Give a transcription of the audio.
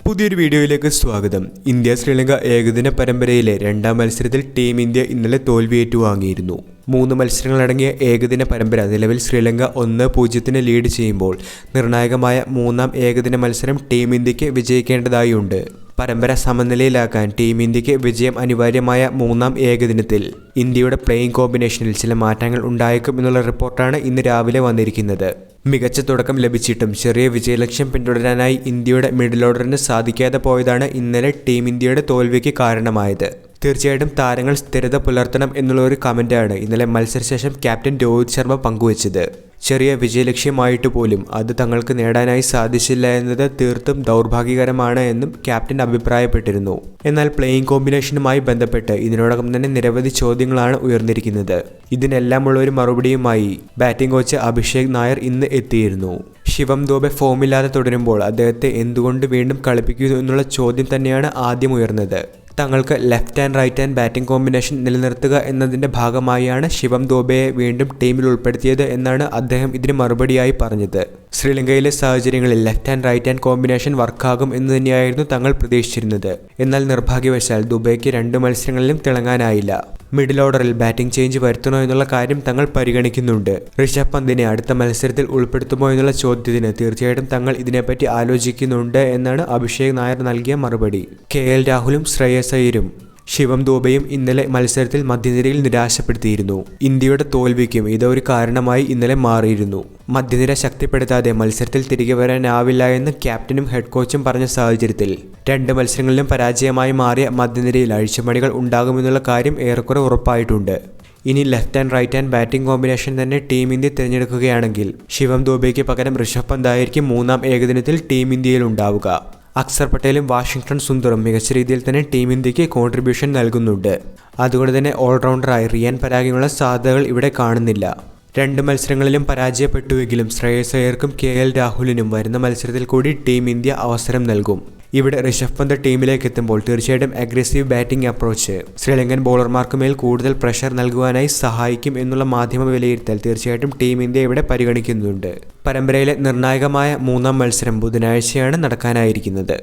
പുതിയൊരു വീഡിയോയിലേക്ക് സ്വാഗതം. ഇന്ത്യ ശ്രീലങ്ക ഏകദിന പരമ്പരയിലെ രണ്ടാം മത്സരത്തിൽ ടീം ഇന്ത്യ ഇന്നലെ തോൽവി ഏറ്റുവാങ്ങിയിരുന്നു. 3 മത്സരങ്ങളടങ്ങിയ ഏകദിന പരമ്പര നിലവിൽ ശ്രീലങ്ക 1-0 ലീഡ് ചെയ്യുമ്പോൾ നിർണായകമായ 3-ാം ഏകദിന മത്സരം ടീം ഇന്ത്യക്ക് വിജയിക്കേണ്ടതായുണ്ട്. പരമ്പര സമനിലയിലാക്കാൻ ടീം ഇന്ത്യക്ക് വിജയം അനിവാര്യമായ 3-ാം ഏകദിനത്തിൽ ഇന്ത്യയുടെ പ്ലേയിങ് കോമ്പിനേഷനിൽ ചില മാറ്റങ്ങൾ ഉണ്ടായേക്കും എന്നുള്ള റിപ്പോർട്ടാണ് ഇന്ന് രാവിലെ വന്നിരിക്കുന്നത്. മികച്ച തുടക്കം ലഭിച്ചിട്ടും ചെറിയ വിജയലക്ഷ്യം പിന്തുടരാനായി ഇന്ത്യയുടെ മിഡിൽ ഓർഡറിന് സാധിക്കാതെ പോയതാണ് ഇന്നലെ ടീം ഇന്ത്യയുടെ തോൽവിക്ക് കാരണമായത്. തീർച്ചയായിട്ടും താരങ്ങൾ സ്ഥിരത പുലർത്തണം എന്നുള്ള ഒരു കമന്റാണ് ഇന്നലെ മത്സരശേഷം ക്യാപ്റ്റൻ രോഹിത് ശർമ്മ പങ്കുവച്ചത്. ചെറിയ വിജയലക്ഷ്യമായിട്ട് പോലും അത് തങ്ങൾക്ക് നേടാനായി സാധിച്ചില്ല എന്നത് തീർത്തും ദൗർഭാഗ്യകരമാണ് എന്നും ക്യാപ്റ്റൻ അഭിപ്രായപ്പെട്ടിരുന്നു. എന്നാൽ പ്ലേയിങ് കോമ്പിനേഷനുമായി ബന്ധപ്പെട്ട് ഇതിനോടകം തന്നെ നിരവധി ചോദ്യങ്ങളാണ് ഉയർന്നിരിക്കുന്നത്. ഇതിനെല്ലാമുള്ള ഒരു മറുപടിയുമായി ബാറ്റിംഗ് കോച്ച് അഭിഷേക് നായർ ഇന്ന് എത്തിയിരുന്നു. ശിവം ദുബെ ഫോമില്ലാതെ തുടരുമ്പോൾ അദ്ദേഹത്തെ എന്തുകൊണ്ട് വീണ്ടും കളിപ്പിക്കുന്നു എന്നുള്ള ചോദ്യം തന്നെയാണ് ആദ്യം ഉയർന്നത്. തങ്ങൾക്ക് left and right hand batting combination നിലനിർത്തുക എന്നതിൻ്റെ ഭാഗമായാണ് ശിവം ദുബെയെ വീണ്ടും ടീമിൽ ഉൾപ്പെടുത്തിയത് എന്നാണ് അദ്ദേഹം ഇതിന് മറുപടിയായി പറഞ്ഞത്. ശ്രീലങ്കയിലെ സാഹചര്യങ്ങളിൽ left and right hand combination വർക്കാകും എന്ന് തന്നെയായിരുന്നു തങ്ങൾ പ്രതീക്ഷിച്ചിരുന്നത്. എന്നാൽ നിർഭാഗ്യവശാൽ ദുബെയ്ക്ക് 2 മത്സരങ്ങളിലും തിളങ്ങാനായില്ല. മിഡിൽ ഓർഡറിൽ ബാറ്റിംഗ് ചേഞ്ച് വരുത്തണോ എന്നുള്ള കാര്യം തങ്ങൾ പരിഗണിക്കുന്നുണ്ട്. ഋഷഭ് പന്തിനെ അടുത്ത മത്സരത്തിൽ ഉൾപ്പെടുത്തുമോ എന്നുള്ള ചോദ്യത്തിന് തീർച്ചയായിട്ടും തങ്ങൾ ഇതിനെപ്പറ്റി ആലോചിക്കുന്നുണ്ട് എന്നാണ് അഭിഷേക് നായർ നൽകിയ മറുപടി. KL രാഹുലും ശ്രേയസ് അയ്യരും ശിവം ദുബെയും ഇന്നലെ മത്സരത്തിൽ മധ്യനിരയിൽ നിരാശപ്പെടുത്തിയിരുന്നു. ഇന്ത്യയുടെ തോൽവിക്കും ഇതൊരു കാരണമായി ഇന്നലെ മാറിയിരുന്നു. മധ്യനിര ശക്തിപ്പെടുത്താതെ മത്സരത്തിൽ തിരികെ വരാനാവില്ല എന്ന് ക്യാപ്റ്റനും ഹെഡ് കോച്ചും പറഞ്ഞ സാഹചര്യത്തിൽ 2 മത്സരങ്ങളിലും പരാജയമായി മാറിയ മധ്യനിരയിൽ അഴിച്ചുപണികൾ ഉണ്ടാകുമെന്നുള്ള കാര്യം ഏറെക്കുറെ ഉറപ്പായിട്ടുണ്ട്. ഇനി left and right hand batting combination തന്നെ ടീം ഇന്ത്യ തിരഞ്ഞെടുക്കുകയാണെങ്കിൽ ശിവം ദുബെയ്ക്ക് പകരം ഋഷഭ് പന്തായിരിക്കും 3-ാം ഏകദിനത്തിൽ ടീം ഇന്ത്യയിൽ ഉണ്ടാവുക. അക്സർ പട്ടേലും വാഷിംഗ്ടൺ സുന്ദറും മികച്ച രീതിയിൽ തന്നെ ടീം ഇന്ത്യക്ക് കോൺട്രിബ്യൂഷൻ നൽകുന്നുണ്ട്. അതുകൊണ്ട് തന്നെ ഓൾറൗണ്ടറായി റിയാൻ പരാഗിനുള്ള സാധ്യതകൾ ഇവിടെ കാണുന്നില്ല. 2 മത്സരങ്ങളിലും പരാജയപ്പെട്ടുവെങ്കിലും ശ്രേയസ് അയ്യർക്കും KL രാഹുലിനും വരുന്ന മത്സരത്തിൽ കൂടി ടീം ഇന്ത്യ അവസരം നൽകും. ഇവിടെ ഋഷഭ് പന്ത് ടീമിലേക്ക് എത്തുമ്പോൾ തീർച്ചയായിട്ടും അഗ്രസീവ് ബാറ്റിംഗ് അപ്രോച്ച് ശ്രീലങ്കൻ ബോളർമാർക്ക് മേൽ കൂടുതൽ പ്രഷർ നൽകുവാനായി സഹായിക്കും എന്നുള്ള മാധ്യമ വിലയിരുത്തൽ തീർച്ചയായിട്ടും ടീം ഇന്ത്യ ഇവിടെ പരിഗണിക്കുന്നുണ്ട്. പരമ്പരയിലെ നിർണായകമായ 3-ാം മത്സരം ബുധനാഴ്ചയാണ് നടക്കാനായിരിക്കുന്നത്.